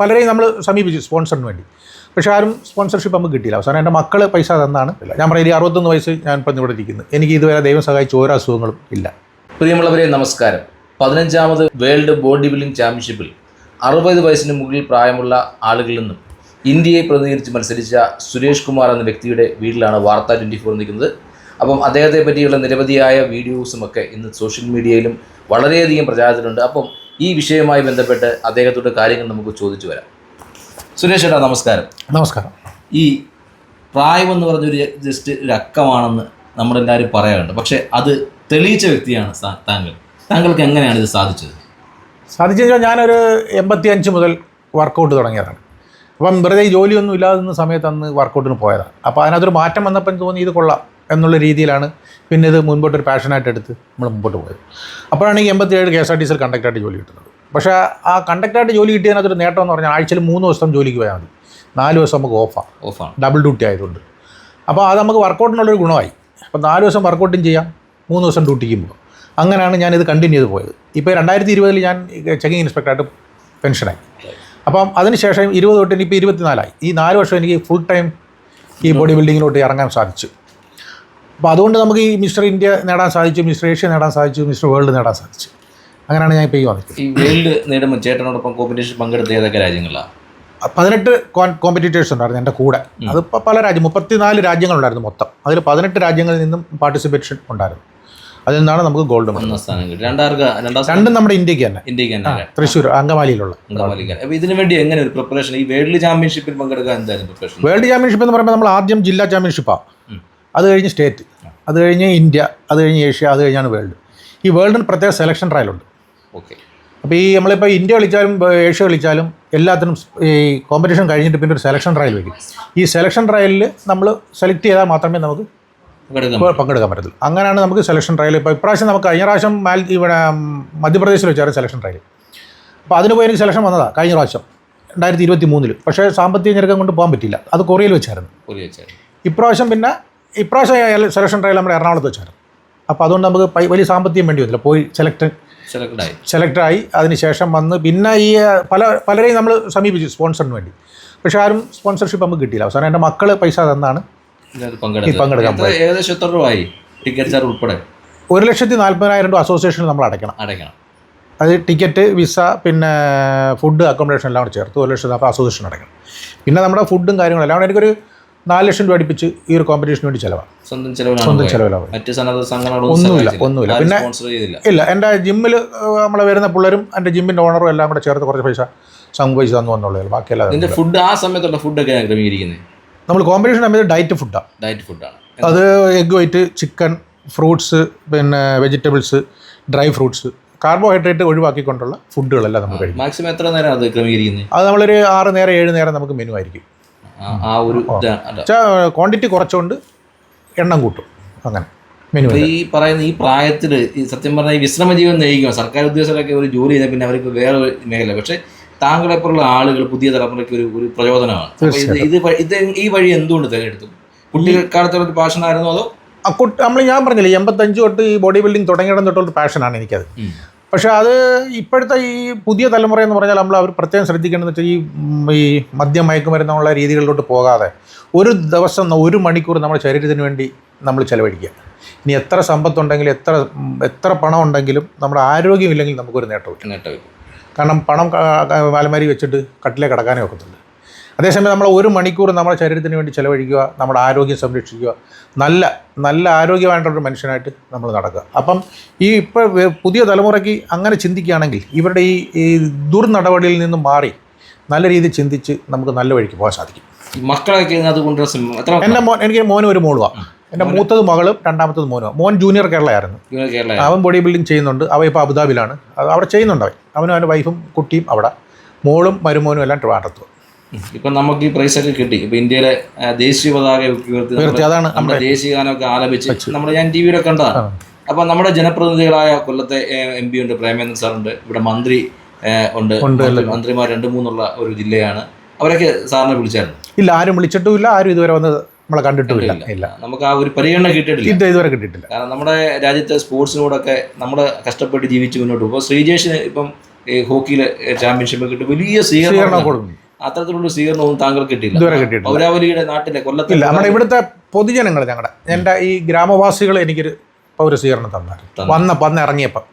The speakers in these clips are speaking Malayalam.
പലരെയും നമ്മൾ സമീപിച്ചു സ്പോൺസറിന് വേണ്ടി. പക്ഷേ ആരും സ്പോൺസർഷിപ്പ് നമുക്ക് കിട്ടിയില്ല. അവസാനം എൻ്റെ മക്കൾ പൈസ തന്നാണ്. ഞാൻ പറയുന്നത് 61 വയസ്സ് ഞാൻ ഇപ്പം ഇവിടെ ഇരിക്കുന്നത്. എനിക്ക് ഇതുവരെ ദൈവം സഹായിച്ച ഓരോ അസുഖങ്ങളും ഇല്ല. പ്രിയമുള്ളവരെ നമസ്കാരം. 15ാമത് വേൾഡ് ബോഡി ബിൽഡിംഗ് ചാമ്പ്യൻഷിപ്പിൽ 60 വയസ്സിന് മുകളിൽ പ്രായമുള്ള ആളുകളിൽ നിന്നും ഇന്ത്യയെ പ്രതിനിധീകരിച്ച് മത്സരിച്ച സുരേഷ് കുമാർ എന്ന വ്യക്തിയുടെ വീട്ടിലാണ് വാർത്ത 24 നിൽക്കുന്നത്. അപ്പം അദ്ദേഹത്തെ പറ്റിയുള്ള നിരവധിയായ വീഡിയോസുമൊക്കെ ഇന്ന് സോഷ്യൽ മീഡിയയിലും വളരെയധികം പ്രചാരത്തിലുണ്ട്. അപ്പം ഈ വിഷയവുമായി ബന്ധപ്പെട്ട് അദ്ദേഹത്തോട് കാര്യങ്ങൾ നമുക്ക് ചോദിച്ചു വരാം. സുരേഷ് ചേട്ടാ നമസ്കാരം. നമസ്കാരം. ഈ പ്രായമെന്ന് പറഞ്ഞൊരു ജസ്റ്റ് ഒരു അക്കമാണെന്ന് നമ്മളെല്ലാവരും പറയാറുണ്ട്. പക്ഷേ അത് തെളിയിച്ച വ്യക്തിയാണ് താങ്കൾക്ക് എങ്ങനെയാണ് ഇത് സാധിച്ചത്? സാധിച്ചെന്ന് ഞാനൊരു 85 മുതൽ വർക്കൗട്ട് തുടങ്ങിയതാണ്. അപ്പം വെറുതെ ജോലിയൊന്നും ഇല്ലാതിരുന്ന സമയത്ത് അന്ന് വർക്കൗട്ടിന് പോയതാണ്. അപ്പോൾ അതിനകത്തൊരു മാറ്റം വന്നപ്പം തോന്നി ഇത് കൊള്ളാം എന്നുള്ള രീതിയിലാണ് പിന്നെ ഇത് മുൻപോട്ടൊരു പാഷനായിട്ട് എടുത്ത് നമ്മൾ മുമ്പോട്ട് പോയത്. അപ്പോഴാണ് ഈ 87 KSRTCയിൽ കണ്ടക്ടറായിട്ട് ജോലി കിട്ടുന്നത്. പക്ഷേ ആ കണ്ടക്ടറായിട്ട് ജോലി കിട്ടിയതിനകത്തൊരു നേട്ടം എന്ന് പറഞ്ഞാൽ ആഴ്ചയിൽ 3 ദിവസം ജോലിക്ക് പോയാൽ മതി, 4 ദിവസം നമുക്ക് ഓഫാണ്, ഡബിൾ ഡ്യൂട്ടി ആയതുകൊണ്ട്. അപ്പോൾ അത് നമുക്ക് വർക്കൗട്ടിനുള്ളൊരു ഗുണമായി. അപ്പോൾ 4 ദിവസം വർക്കൗട്ടും ചെയ്യാം, 3 ദിവസം ഡ്യൂട്ടിക്കും പോകും. അങ്ങനെയാണ് ഞാനിത് കണ്ടിന്യൂ ചെയ്ത് പോയത്. ഇപ്പോൾ 2020 ഞാൻ ചെക്കിങ് ഇൻസ്പെക്ടറായിട്ട് പെൻഷനായി. അപ്പം അതിനുശേഷം 20 തൊട്ട് ഇനിയിപ്പോൾ 24 ഈ 4 വർഷം എനിക്ക് ഫുൾ ടൈം ഈ ബോഡി ബിൽഡിങ്ങിലോട്ട് ഇറങ്ങാൻ സാധിച്ചു. അപ്പോൾ അതുകൊണ്ട് നമുക്ക് ഈ മിസ്റ്റർ ഇന്ത്യ നേടാൻ സാധിച്ചു, മിസ്റ്റർ ഏഷ്യ നേടാൻ സാധിച്ചു, മിസ്റ്റർ വേൾഡ് നേടാൻ സാധിച്ചു. അങ്ങനെയാണ് ഞാൻ ഇപ്പോൾ ഈ വന്നത്. ഈ വേൾഡ് നേടുമ്പോൾ ചേട്ടനോടൊപ്പം കോമ്പറ്റീഷൻ പങ്കെടുത്ത ഏതൊക്കെ രാജ്യങ്ങളാണ്? 18 കോമ്പറ്റീറ്റേഴ്സ് ഉണ്ടായിരുന്നു എൻ്റെ കൂടെ. അതിപ്പോൾ പല 34 രാജ്യങ്ങളുണ്ടായിരുന്നു മൊത്തം. അതിൽ 18 രാജ്യങ്ങളിൽ നിന്നും പാർട്ടിസിപ്പേഷൻ ഉണ്ടായിരുന്നു. അതിൽ നിന്നാണ് നമുക്ക് ഗോൾഡ് മെഡൽ. രണ്ടും നമ്മുടെ ഇന്ത്യക്ക് തന്നെ, തൃശ്ശൂർ അങ്കമാലിയിലുള്ള. അപ്പോൾ ഇതിനു വേണ്ടി എങ്ങനെ ഒരു പ്രിപ്പറേഷൻ, ഈ വേൾഡ് ചാമ്പ്യൻഷിപ്പിൽ പങ്കെടുക്കാൻ എന്തായിരുന്നു പ്രിപ്പറേഷൻ? വേൾഡ് ചാമ്പ്യൻഷിപ്പ് എന്ന് പറയുമ്പോൾ നമ്മൾ ആദ്യം ജില്ലാ ചാമ്പ്യൻഷിപ്പാണ്, അത് കഴിഞ്ഞ് സ്റ്റേറ്റ്, അത് കഴിഞ്ഞ് ഇന്ത്യ, അത് കഴിഞ്ഞ് ഏഷ്യ, അത് കഴിഞ്ഞാണ് വേൾഡ്. ഈ വേൾഡിന് പ്രത്യേക സെലക്ഷൻ ട്രയലുണ്ട്. ഓക്കെ. അപ്പോൾ ഈ നമ്മളിപ്പോൾ ഇന്ത്യ കളിച്ചാലും ഏഷ്യ കളിച്ചാലും എല്ലാത്തിനും ഈ കോമ്പറ്റീഷൻ കഴിഞ്ഞിട്ട് പിന്നെ ഒരു സെലക്ഷൻ ട്രയൽ വയ്ക്കും. ഈ സെലക്ഷൻ ട്രയലിൽ നമ്മൾ സെലക്ട് ചെയ്താൽ മാത്രമേ നമുക്ക് പങ്കെടുക്കാൻ പറ്റത്തുള്ളൂ. അങ്ങനെയാണ് നമുക്ക് സെലക്ഷൻ ട്രയൽ. ഇപ്പോൾ ഇപ്രാവശ്യം നമുക്ക് കഴിഞ്ഞ പ്രാവശ്യം ഇവിടെ മധ്യപ്രദേശിൽ വെച്ചായിരുന്നു സെലക്ഷൻ ട്രയൽ. അപ്പോൾ അതിന് പോയി എനിക്ക് സെലക്ഷൻ വന്നതാണ് കഴിഞ്ഞ പ്രാവശ്യം 2023. പക്ഷേ സാമ്പത്തിക ഞെരുക്കം കൊണ്ട് പോകാൻ പറ്റിയില്ല. അത് കൊറിയയിൽ വെച്ചായിരുന്നു. ഇപ്രാവശ്യം സെലക്ഷൻ ട്രയൽ നമ്മുടെ എറണാകുളത്ത് വെച്ചായിരുന്നു. അപ്പോൾ അതുകൊണ്ട് നമുക്ക് വലിയ സാമ്പത്തികം വേണ്ടി വന്നില്ല. പോയി സെലക്ടറായി. അതിനുശേഷം വന്ന് പിന്നെ ഈ പലരെയും നമ്മൾ സമീപിച്ചു സ്പോൺസറിന് വേണ്ടി. പക്ഷേ ആരും സ്പോൺസർഷിപ്പ് നമുക്ക് കിട്ടിയില്ല. അവസാനം എൻ്റെ മക്കൾ പൈസ തന്നാണ് പങ്കെടുക്കാൻ പോയത്. ഏകദേശം എത്ര രൂപയായി ടിക്കറ്റ് ചാർജ് ഉൾപ്പെടെ? 1,40,000 രൂപ അസോസിയേഷനിൽ നമ്മൾ അടയ്ക്കണം. അത് ടിക്കറ്റ്, വിസ, പിന്നെ ഫുഡ്, അക്കോമഡേഷൻ എല്ലാം കൂടെ ചേർത്ത് 1,00,000 രൂപ അസോസിയേഷൻ അടയ്ക്കണം. പിന്നെ നമ്മുടെ ഫുഡും കാര്യങ്ങളും എല്ലാം എനിക്കൊരു 4 ലക്ഷം രൂപ അടുപ്പിച്ച് ഈ ഒരു കോമ്പറ്റീഷന് വേണ്ടി ചിലവാണ്. സ്വന്തം ചിലവിലാണ്. ഒന്നുമില്ല. പിന്നെ ഇല്ല, എൻ്റെ ജിമ്മിൽ നമ്മൾ വരുന്ന പിള്ളേരും എൻ്റെ ജിമ്മിൻ്റെ ഓണറും എല്ലാം കൂടെ ചേർത്ത് കുറച്ച് പൈസ പൈസ തന്നു വന്നുള്ളൂ. ബാക്കിയല്ല. ഫുഡ് ആ സമയത്തുള്ള ഫുഡൊക്കെ ക്രമീകരിക്കുന്നത് നമ്മൾ കോമ്പറ്റീഷൻ സമയത്ത് ഡയറ്റ് ഫുഡാണ്. അത് എഗ് വൈറ്റ്, ചിക്കൻ, ഫ്രൂട്ട്സ്, പിന്നെ വെജിറ്റബിൾസ്, ഡ്രൈ ഫ്രൂട്ട്സ്, കാർബോഹൈഡ്രേറ്റ് ഒഴിവാക്കിക്കൊണ്ടുള്ള ഫുഡുകളെല്ലാം നമ്മൾ കഴിക്കും. മാക്സിമം എത്ര നേരം അത് ക്രമീകരിക്കുന്നത്? അത് നമ്മളൊരു 6 നേരം 7 നേരം നമുക്ക് മെനു ആയിരിക്കും. ക്വാണ്ടിറ്റി കുറച്ചുകൊണ്ട് എണ്ണം കൂട്ടും. അങ്ങനെ മെനു. ഈ പറയുന്ന ഈ പ്രായത്തിൽ സത്യം പറഞ്ഞാൽ ഈ വിശ്രമ ജീവൻ നയിക്കുക സർക്കാർ ഉദ്യോഗസ്ഥരൊക്കെ ഒരു ജോലി ചെയ്താൽ പിന്നെ അവർക്ക് വേറെ മേഖല. പക്ഷേ താങ്കളെപ്പോലുള്ള ആളുകൾ പുതിയ തലമുറയ്ക്ക് ഒരു പ്രചോദനമാണ്. ഇത് ഈ വഴി എന്തുകൊണ്ട് തിരഞ്ഞെടുത്തു? കുട്ടിക്കാലത്തുള്ള ഒരു പാഷനായിരുന്നു അതോ? ഞാൻ പറഞ്ഞില്ലേ 85 തൊട്ട് ഈ ബോഡി ബിൽഡിംഗ് തുടങ്ങിയിടം തൊട്ടുള്ള പാഷനാണ് എനിക്കത്. പക്ഷേ അത് ഇപ്പോഴത്തെ ഈ പുതിയ തലമുറ എന്ന് പറഞ്ഞാൽ അവർ പ്രത്യേകം ശ്രദ്ധിക്കേണ്ടതെന്ന് വെച്ചാൽ ഈ മദ്യം മയക്കുമരുന്നുള്ള രീതികളിലോട്ട് പോകാതെ ഒരു ദിവസം 1 മണിക്കൂർ നമ്മുടെ ശരീരത്തിന് വേണ്ടി നമ്മൾ ചിലവഴിക്കുക. ഇനി എത്ര സമ്പത്തുണ്ടെങ്കിലും എത്ര പണം ഉണ്ടെങ്കിലും നമ്മുടെ ആരോഗ്യമില്ലെങ്കിൽ നമുക്കൊരു നേട്ടമില്ല. കാരണം പണം വാലമാരി വെച്ചിട്ട് കട്ടിലേ കിടക്കാനേ ഒക്കത്തുള്ളൂ. അതേസമയം നമ്മൾ 1 മണിക്കൂർ നമ്മുടെ ശരീരത്തിന് വേണ്ടി ചിലവഴിക്കുക, നമ്മുടെ ആരോഗ്യം സംരക്ഷിക്കുക, നല്ല ആരോഗ്യമായിട്ടുള്ളൊരു മനുഷ്യനായിട്ട് നമ്മൾ നടക്കുക. അപ്പം ഇപ്പോൾ പുതിയ തലമുറയ്ക്ക് അങ്ങനെ ചിന്തിക്കുകയാണെങ്കിൽ ഇവരുടെ ഈ ദുർനടപടിയിൽ നിന്നും മാറി നല്ല രീതിയിൽ ചിന്തിച്ച് നമുക്ക് നല്ല വഴിക്ക് പോകാൻ സാധിക്കും. മക്കളൊക്കെ എനിക്ക് മോനും ഒരു മോളുമാണ്. എൻ്റെ മൂത്തത് മകളും, രണ്ടാമത്തത് മോനും. മോൻ ജൂനിയർ കേരളയായിരുന്നു. അവൻ ബോഡി ബിൽഡിംഗ് ചെയ്യുന്നുണ്ട്. അവൻ ഇപ്പോൾ അബുദാബിയിലാണ്. അവിടെ ചെയ്യുന്നുണ്ട്. അവനും അവൻ്റെ വൈഫും കുട്ടിയും അവിടെ, മോളും മരുമോനും എല്ലാം ട്രിവാൻഡ്രത്തും. ഇപ്പം നമുക്ക് ഈ പ്രൈസൊക്കെ കിട്ടി. ഇപ്പം ഇന്ത്യയിലെ ദേശീയ പതാക ഉയർത്തി അതാണ് നമ്മുടെ ദേശീയ ഗാനമൊക്കെ ആലപിച്ച് ഞാൻ ടി വിയിലൊക്കെ കണ്ടതാണ്. അപ്പം നമ്മുടെ ജനപ്രതിനിധികളായ കൊല്ലത്തെ MP ഉണ്ട്, പ്രേമേന്ദ്രൻ സാറുണ്ട്, ഇവിടെ മന്ത്രി ഉണ്ട്, മന്ത്രിമാർ 2-3 ഒരു ജില്ലയാണ്. അവരൊക്കെ സാറിനെ വിളിച്ചായിരുന്നു? ഇല്ല, ആരും വിളിച്ചിട്ടുമില്ല. ആരും ഇതുവരെ വന്ന് നമ്മളെ കണ്ടിട്ടുമില്ല. നമുക്ക് ആ ഒരു പരിഗണന കിട്ടിയിട്ടില്ല, ഇതുവരെ കിട്ടിയിട്ടില്ല. കാരണം നമ്മുടെ രാജ്യത്തെ സ്പോർട്സിനോടൊക്കെ നമ്മൾ കഷ്ടപ്പെട്ട് ജീവിച്ച് മുന്നോട്ട് പോകും. ഇപ്പോൾ ശ്രീജേഷിന് ഇപ്പം ഹോക്കിയിലെ ചാമ്പ്യൻഷിപ്പ് കിട്ടി വലിയ സ്വീകരണം സ്വീകരണം കൊടുക്കുന്നു. അത്തരത്തിലുള്ള സ്വീകരണവും താങ്കൾ കിട്ടിയില്ല. ഇതുവരെ കിട്ടിയിട്ടില്ല. പൗരാവലിയുടെ നാട്ടിലെ കൊല്ലത്തിൽ ഇല്ല, നമ്മുടെ ഇവിടുത്തെ പൊതുജനങ്ങൾ എൻ്റെ ഈ ഗ്രാമവാസികൾ എനിക്കൊരു പൗരസ്വീകരണം തന്നായിരുന്നു വന്ന് ഇറങ്ങിയപ്പം.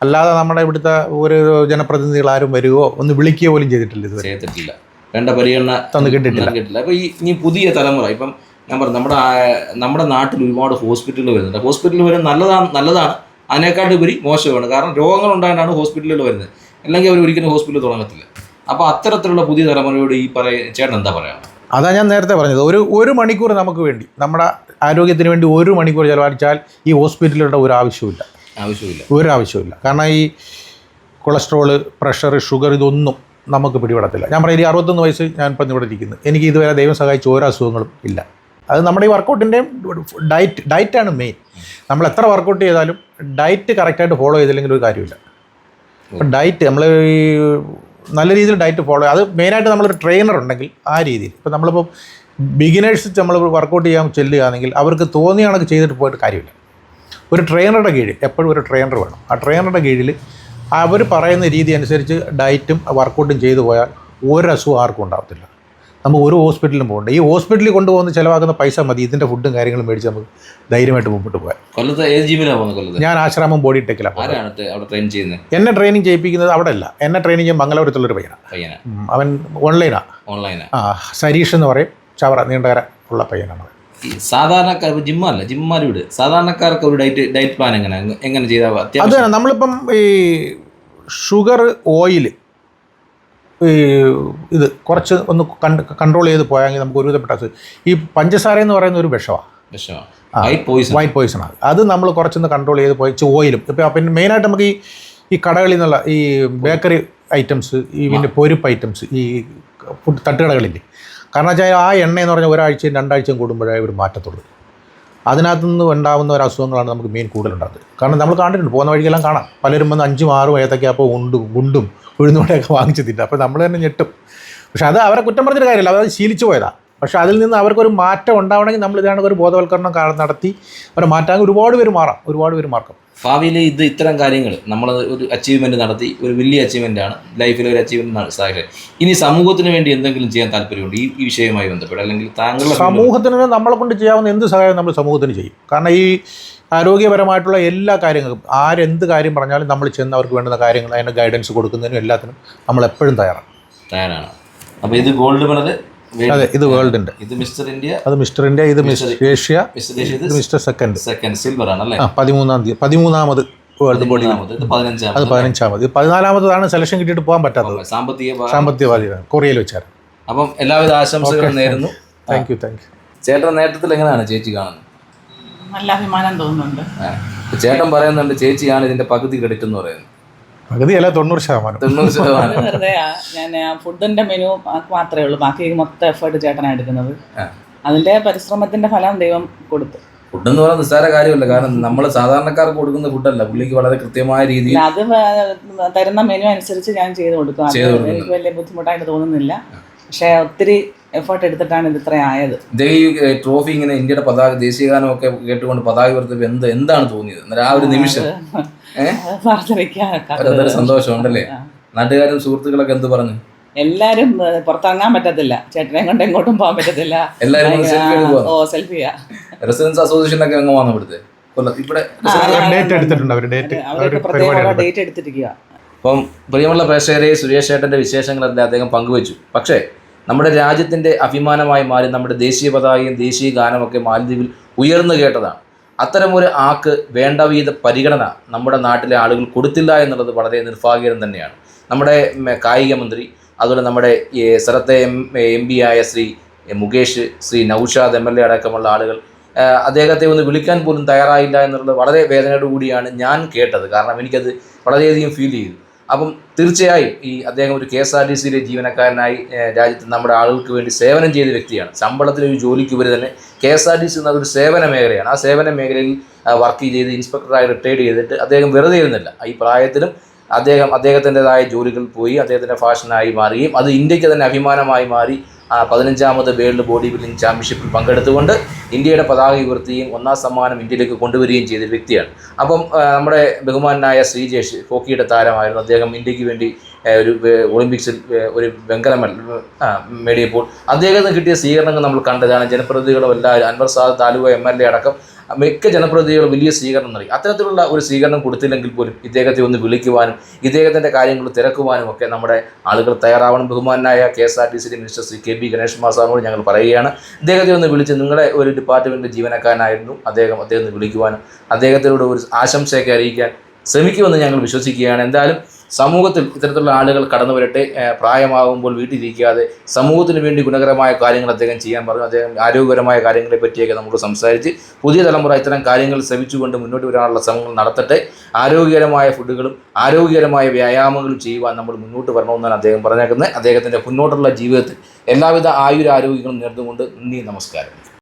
അല്ലാതെ നമ്മുടെ ഇവിടുത്തെ ഒരു ജനപ്രതിനിധികൾ ആരും വരുവോ ഒന്ന് വിളിക്കുകയോ പോലും ചെയ്തിട്ടില്ല, ഇതുവരെ ചെയ്തിട്ടില്ല. വേണ്ട പരിഗണന തന്നു കിട്ടിയിട്ടില്ല. അപ്പോൾ ഇനി പുതിയ തലമുറ ഇപ്പം ഞാൻ പറഞ്ഞു നമ്മുടെ നാട്ടിൽ ഒരുപാട് ഹോസ്പിറ്റലുകൾ വരുന്നുണ്ട്. ഹോസ്പിറ്റലിൽ വരുന്നത് നല്ലതാണ്, അതിനേക്കാളുപരി മോശമാണ്. കാരണം രോഗങ്ങൾ ഉണ്ടായിട്ടാണ് ഹോസ്പിറ്റലുകൾ വരുന്നത്, അല്ലെങ്കിൽ അവർ ഒരിക്കലും ഹോസ്പിറ്റൽ തുടങ്ങത്തില്ല. അപ്പോൾ അത്തരത്തിലുള്ള പുതിയ തലമുറയോട് ചേട്ടൻ എന്താ പറയുക? അതാ ഞാൻ നേരത്തെ പറഞ്ഞത്, ഒരു മണിക്കൂർ നമുക്ക് വേണ്ടി നമ്മുടെ ആരോഗ്യത്തിന് വേണ്ടി 1 മണിക്കൂർ ചിലവഴിച്ചാൽ ഈ ഹോസ്പിറ്റലുകളുടെ ഒരു ആവശ്യമില്ല. കാരണം ഈ കൊളസ്ട്രോള്, പ്രഷർ, ഷുഗർ ഇതൊന്നും നമുക്ക് പിടിപെടത്തില്ല. ഞാൻ പറയാം, 61 വയസ്സ് ഞാൻ ഇപ്പം ഇവിടെ ഇരിക്കുന്നത്, എനിക്ക് ഇതുവരെ ദൈവം സഹായിച്ച ഓരോ അസുഖങ്ങളും ഇല്ല. അത് നമ്മുടെ ഈ വർക്കൗട്ടിൻ്റെയും ഡയറ്റാണ് മെയിൻ. നമ്മൾ എത്ര വർക്കൗട്ട് ചെയ്താലും ഡയറ്റ് കറക്റ്റായിട്ട് ഫോളോ ചെയ്തില്ലെങ്കിൽ ഒരു കാര്യമില്ല. അപ്പം ഡയറ്റ് നമ്മൾ ഈ നല്ല രീതിയിൽ ഡയറ്റ് ഫോളോ അത് മെയിനായിട്ട് നമ്മളൊരു ട്രെയിനർ ഉണ്ടെങ്കിൽ ആ രീതിയിൽ. ഇപ്പോൾ നമ്മളിപ്പോൾ ബിഗിനേഴ്സ് നമ്മൾ വർക്കൗട്ട് ചെയ്യാൻ ചെല്ലുകയാണെങ്കിൽ അവർക്ക് തോന്നിയ കണക്ക് ചെയ്തിട്ട് പോയിട്ട് കാര്യമില്ല. ഒരു ട്രെയിനറുടെ കീഴിൽ എപ്പോഴും ഒരു ട്രെയിനർ വേണം. ആ ട്രെയിനറുടെ കീഴിൽ അവർ പറയുന്ന രീതി അനുസരിച്ച് ഡയറ്റും വർക്കൗട്ടും ചെയ്തു പോയാൽ ഒരു അസുഖം ആർക്കും ഉണ്ടാകത്തില്ല. നമുക്ക് ഒരു ഹോസ്പിറ്റലിലും പോകണ്ട. ഈ ഹോസ്പിറ്റലിൽ കൊണ്ടുപോകുന്ന ചിലവാക്കുന്ന പൈസ മതി ഇതിൻ്റെ ഫുഡും കാര്യങ്ങളും മേടിച്ച് നമുക്ക് ധൈര്യമായിട്ട് മുമ്പോട്ട് പോകാൻ. കൊല്ലത്ത് ഏത് ജിമ്മിലാണ് പോകുന്നത്? ഞാൻ ആശ്രാമം ബോഡി ടെക്കിലാണ്. അവിടെ ട്രെയിൻ ചെയ്യുന്നത്? എന്നെ ട്രെയിനിങ് ചെയ്യിപ്പിക്കുന്നത് അവിടെ അല്ല, എന്നെ ട്രെയിനിങ് ചെയ്യാൻ മംഗലാപുരത്തുള്ളൊരു പയ്യനാണ്. അവൻ ഓൺലൈനാണ്. സരീഷ് എന്ന് പറയും, ചവറ നീണ്ടകര ഉള്ള പയ്യനാണ്. സാധാരണക്കാർ ജിമ്മാർ സാധാരണക്കാർക്ക് ഒരു ഡയറ്റ് പ്ലാൻ എങ്ങനെ ചെയ്താൽ? അത് നമ്മളിപ്പം ഈ ഷുഗർ, ഓയിൽ, ഈ ഇത് കുറച്ച് ഒന്ന് കൺട്രോൾ ചെയ്ത് പോയാൽ നമുക്ക് ഒരുവിധപ്പെട്ട ഈ പഞ്ചസാര എന്ന് പറയുന്ന ഒരു വിഷമാണ്, വൈറ്റ് പോയിസണാണ്. അത് നമ്മൾ കുറച്ചൊന്ന് കൺട്രോൾ ചെയ്ത് പോയി ഓയിലും ഇപ്പോൾ പിന്നെ മെയിനായിട്ട് നമുക്ക് ഈ കടകളിൽ നിന്നുള്ള ഈ ബേക്കറി ഐറ്റംസ്, ഈ പിന്നെ പൊരിപ്പ് ഐറ്റംസ്, ഈ ഫുഡ് തട്ടുകടകളില്ലേ, കാരണം വെച്ചാൽ ആ എണ്ണയെന്ന് പറഞ്ഞാൽ ഒരാഴ്ചയും 2 ആഴ്ചയും കൂടുമ്പോഴേ ഒരു മാറ്റത്തുള്ളൂ. അതിനകത്തു നിന്ന് ഉണ്ടാകുന്ന ഒരു അസുഖങ്ങളാണ് നമുക്ക് മെയിൻ കൂടുതലുണ്ടാകുന്നത്. കാരണം നമ്മൾ കണ്ടിട്ടുണ്ട്, പോകുന്ന വഴിക്കെല്ലാം കാണാം, പലരും വന്ന് 5, 6 ഏത്തക്കപ്പോൾ ഗുണ്ടും ഉഴുന്നോടെയൊക്കെ വാങ്ങിച്ച് തിന്നും. അപ്പോൾ നമ്മൾ തന്നെ ഞെട്ടും. പക്ഷേ അത് അവരെ കുറ്റം പറഞ്ഞൊരു കാര്യമില്ല, അത് ശീലിച്ചു പോയതാണ്. പക്ഷേ അതിൽ നിന്ന് അവർക്കൊരു മാറ്റം ഉണ്ടാവണമെങ്കിൽ നമ്മൾ ഇതാണ് ഒരു ബോധവൽക്കരണം നടത്തി അവരെ മാറ്റാൻ ഒരുപാട് പേര് മാർക്കും. ഭാവിയിൽ ഇത്തരം കാര്യങ്ങൾ നമ്മൾ ഒരു അച്ചീവ്മെൻറ്റ് നടത്തി, ഒരു വലിയ അച്ചീവ്മെൻറ്റാണ് ലൈഫിൽ ഒരു അച്ചീവ്മെൻറ്റ് സാധിച്ചത്. ഇനി സമൂഹത്തിന് വേണ്ടി എന്തെങ്കിലും ചെയ്യാൻ താല്പര്യമുണ്ട് ഈ വിഷയവുമായി ബന്ധപ്പെട്ട്? അല്ലെങ്കിൽ താങ്കളുടെ സമൂഹത്തിന് നമ്മളെ കൊണ്ട് ചെയ്യാവുന്ന എന്ത് സഹായം നമ്മൾ സമൂഹത്തിന് ചെയ്യും. കാരണം ഈ ആരോഗ്യപരമായിട്ടുള്ള എല്ലാ കാര്യങ്ങളും ആരെന്ത് കാര്യം പറഞ്ഞാലും നമ്മൾ ചെന്ന് അവർക്ക് വേണ്ടുന്ന കാര്യങ്ങൾ അതിൻ്റെ ഗൈഡൻസ് കൊടുക്കുന്നതിനും എല്ലാത്തിനും നമ്മൾ എപ്പോഴും തയ്യാറാണ്. അപ്പോൾ ഇത് ഗോൾഡ് മെഡൽ? അതെ, ഇത് വേൾഡിൻ്റെ. ഇത് മിസ്റ്റർ ഇന്ത്യ, അത് മിസ്റ്റർ ഇന്ത്യ, ഇത് മിസ്റ്റർ ഏഷ്യ, ഇത് മിസ്റ്റർ സെക്കൻഡ് സിൽവർ ആണല്ലേ? 13ാമത് വേൾഡ് ബോഡി. അത് 15ാമത്. 14ാമതാണ് സെലക്ഷൻ കിട്ടിയിട്ട് പോകാൻ പറ്റാത്തത്, സാമ്പത്തിക ബാധ്യത കൊറിയയിൽ വെച്ചാൽ. അപ്പം എല്ലാവിധ ആശംസകളും നേരുന്നു. Thank you. ചേട്ടൻ നേട്ടത്തിൽ എങ്ങനെയാണ് ചേച്ചി കാണുന്നത്? നല്ല അഭിമാനം തോന്നുന്നുണ്ട്. ചേട്ടൻ പറയുന്നുണ്ട് ചേച്ചിയാണ് ഇതിന്റെ പകുതി ക്രെഡിറ്റ് എന്ന് പറയുന്നത്. പകുതിയല്ല, 90%. വെറുതെ ഞാൻ ഫുഡിന്റെ മെനു മാത്രമേ ഉള്ളൂ, ബാക്കി മൊത്തം എഫേർട്ട് ചേട്ടനാണ് എടുക്കുന്നത്. അതിന്റെ പരിശ്രമത്തിന്റെ ഫലം ദൈവം കൊടുത്തു. ഫുഡ് എന്ന് പറയുന്നത് നിസ്സാര കാര്യമല്ല, കാരണം നമ്മൾ സാധാരണക്കാർക്ക് കൊടുക്കുന്ന ഫുഡല്ല, പുള്ളിക്ക് വളരെ കൃത്യമായ രീതിയിൽ അത് തരുന്ന മെനു അനുസരിച്ച് ഞാൻ ചെയ്ത് കൊടുക്കും. എനിക്ക് വലിയ ബുദ്ധിമുട്ടായിട്ട് തോന്നുന്നില്ല, പക്ഷെ ഒത്തിരി എഫേർട്ട് എടുത്തിട്ടാണ് ഇത് ഇത്ര ആയത്. ഈ ട്രോഫി ഇങ്ങനെ ഇന്ത്യയുടെ പതാക, ദേശീയഗാനം ഒക്കെ കേട്ടുകൊണ്ട് പതാക ഉയർത്തിയപ്പോൾ എന്താണ് തോന്നിയത് ആ ഒരു നിമിഷം? സന്തോഷമുണ്ടല്ലേ? നാട്ടുകാരും സുഹൃത്തുക്കളൊക്കെ എന്ത് പറഞ്ഞു? എല്ലാരും പുറത്തിറങ്ങാൻ പറ്റത്തില്ല, ചേട്ടനെ കൊണ്ട് എങ്ങോട്ടും പോകാൻ പറ്റത്തില്ല, എല്ലാവരും സെൽഫി. റെസിഡൻസ് അസോസിയേഷൻ ഒക്കെ എങ്ങനെ വന്നു ഇവിടുത്തെ? ഡേറ്റ് എടുത്തിരിക്കുക. അപ്പം പ്രിയമുള്ള പ്രേക്ഷകരെ, സുരേഷ് ചേട്ടൻ്റെ വിശേഷങ്ങളെല്ലാം അദ്ദേഹം പങ്കുവച്ചു. പക്ഷേ നമ്മുടെ രാജ്യത്തിൻ്റെ അഭിമാനമായി മാറി നമ്മുടെ ദേശീയ പതാകയും ദേശീയ ഗാനമൊക്കെ മാലദ്വീപിൽ ഉയർന്നു കേട്ടതാണ്. അത്തരമൊരു ആക്ക് വേണ്ട വിധ പരിഗണന നമ്മുടെ നാട്ടിലെ ആളുകൾ കൊടുത്തില്ല എന്നുള്ളത് വളരെ നിർഭാഗ്യം തന്നെയാണ്. നമ്മുടെ കായിക മന്ത്രി, അതുപോലെ നമ്മുടെ സ്ഥലത്തെ MP ആയ ശ്രീ മുകേഷ്, ശ്രീ നൗഷാദ് MLA അടക്കമുള്ള ആളുകൾ അദ്ദേഹത്തെ ഒന്ന് വിളിക്കാൻ പോലും തയ്യാറായില്ല എന്നുള്ളത് വളരെ വേദനയോടു കൂടിയാണ് ഞാൻ കേട്ടത്. കാരണം എനിക്കത് വളരെയധികം ഫീൽ ചെയ്തു. അപ്പം തീർച്ചയായും അദ്ദേഹം ഒരു KSRTCയിലെ ജീവനക്കാരനായി രാജ്യത്ത് നമ്മുടെ ആളുകൾക്ക് വേണ്ടി സേവനം ചെയ്ത വ്യക്തിയാണ്. ശമ്പളത്തിലൊരു ജോലിക്കുപരി തന്നെ KSRTC എന്നതൊരു സേവന മേഖലയാണ്. ആ സേവന മേഖലയിൽ വർക്ക് ചെയ്ത് ഇൻസ്പെക്ടറായി റിട്ടയർഡ് ചെയ്തിട്ട് അദ്ദേഹം വെറുതെ ഇരുന്നില്ല. ഈ പ്രായത്തിലും അദ്ദേഹത്തിൻ്റെതായ ജോലികൾ പോയി അദ്ദേഹത്തിൻ്റെ ഫാഷനായി മാറുകയും അത് ഇന്ത്യക്ക് തന്നെ അഭിമാനമായി മാറി 15ാമത് വേൾഡ് ബോഡി ബിൽഡിംഗ് ചാമ്പ്യൻഷിപ്പിൽ പങ്കെടുത്തുകൊണ്ട് ഇന്ത്യയുടെ പതാക ഉയർത്തുകയും 1ാം സമ്മാനം ഇന്ത്യയിലേക്ക് കൊണ്ടുവരികയും ചെയ്ത വ്യക്തിയാണ്. അപ്പം നമ്മുടെ ബഹുമാനായ ശ്രീജേഷ് ഹോക്കിയുടെ താരമായിരുന്നു. അദ്ദേഹം ഇന്ത്യക്ക് വേണ്ടി ഒരു ഒളിമ്പിക്സിൽ ഒരു വെങ്കല മെഡൽ നേടിയപ്പോൾ അദ്ദേഹത്തിന് കിട്ടിയ സ്വീകരണങ്ങൾ നമ്മൾ കണ്ടതാണ്. ജനപ്രതിനിധികളും എല്ലാവരും, അൻവർ സാദത്ത് ആലുവ MLA അടക്കം മിക്ക ജനപ്രതിനിധികളും വലിയ സ്വീകരണം നൽകി. അത്തരത്തിലുള്ള ഒരു സ്വീകരണം കൊടുത്തില്ലെങ്കിൽ പോലും ഇദ്ദേഹത്തെ ഒന്ന് വിളിക്കുവാനും ഇദ്ദേഹത്തിൻ്റെ കാര്യങ്ങൾ തിരക്കുവാനും ഒക്കെ നമ്മുടെ ആളുകൾ തയ്യാറാവണം. ബഹുമാനായ KSRTC minister Shri KB Ganesh Kumar സാറിനോട് ഞങ്ങൾ പറയുകയാണ്, ഇദ്ദേഹത്തെ ഒന്ന് വിളിച്ച്, നിങ്ങളുടെ ഒരു ഡിപ്പാർട്ട്മെൻറ്റ് ജീവനക്കാരനായിരുന്നു അദ്ദേഹം ഒന്ന് വിളിക്കുവാനും അദ്ദേഹത്തിനോട് ഒരു ആശംസയൊക്കെ അറിയിക്കാൻ ശ്രമിക്കുമെന്ന് ഞങ്ങൾ വിശ്വസിക്കുകയാണ്. എന്തായാലും സമൂഹത്തിൽ ഇത്തരത്തിലുള്ള ആളുകൾ കടന്നു വരട്ടെ. പ്രായമാകുമ്പോൾ വീട്ടിലിരിക്കാതെ സമൂഹത്തിന് വേണ്ടി ഗുണകരമായ കാര്യങ്ങൾ അദ്ദേഹം ചെയ്യാൻ പറഞ്ഞു. അദ്ദേഹം ആരോഗ്യകരമായ കാര്യങ്ങളെ പറ്റിയൊക്കെ നമുക്ക് സംസാരിച്ച് പുതിയ തലമുറ ഇത്തരം കാര്യങ്ങൾ ശ്രമിച്ചുകൊണ്ട് മുന്നോട്ട് വരാനുള്ള ശ്രമങ്ങൾ നടത്തട്ടെ. ആരോഗ്യകരമായ ഫുഡുകളും ആരോഗ്യകരമായ വ്യായാമങ്ങളും ചെയ്യുവാൻ നമ്മൾ മുന്നോട്ട് വരണമെന്നാണ് അദ്ദേഹം പറഞ്ഞേക്കുന്നത്. അദ്ദേഹത്തിൻ്റെ മുന്നോട്ടുള്ള ജീവിതത്തിൽ എല്ലാവിധ ആയുരാരോഗ്യങ്ങളും നേർന്നുകൊണ്ട് നന്ദി, നമസ്കാരം.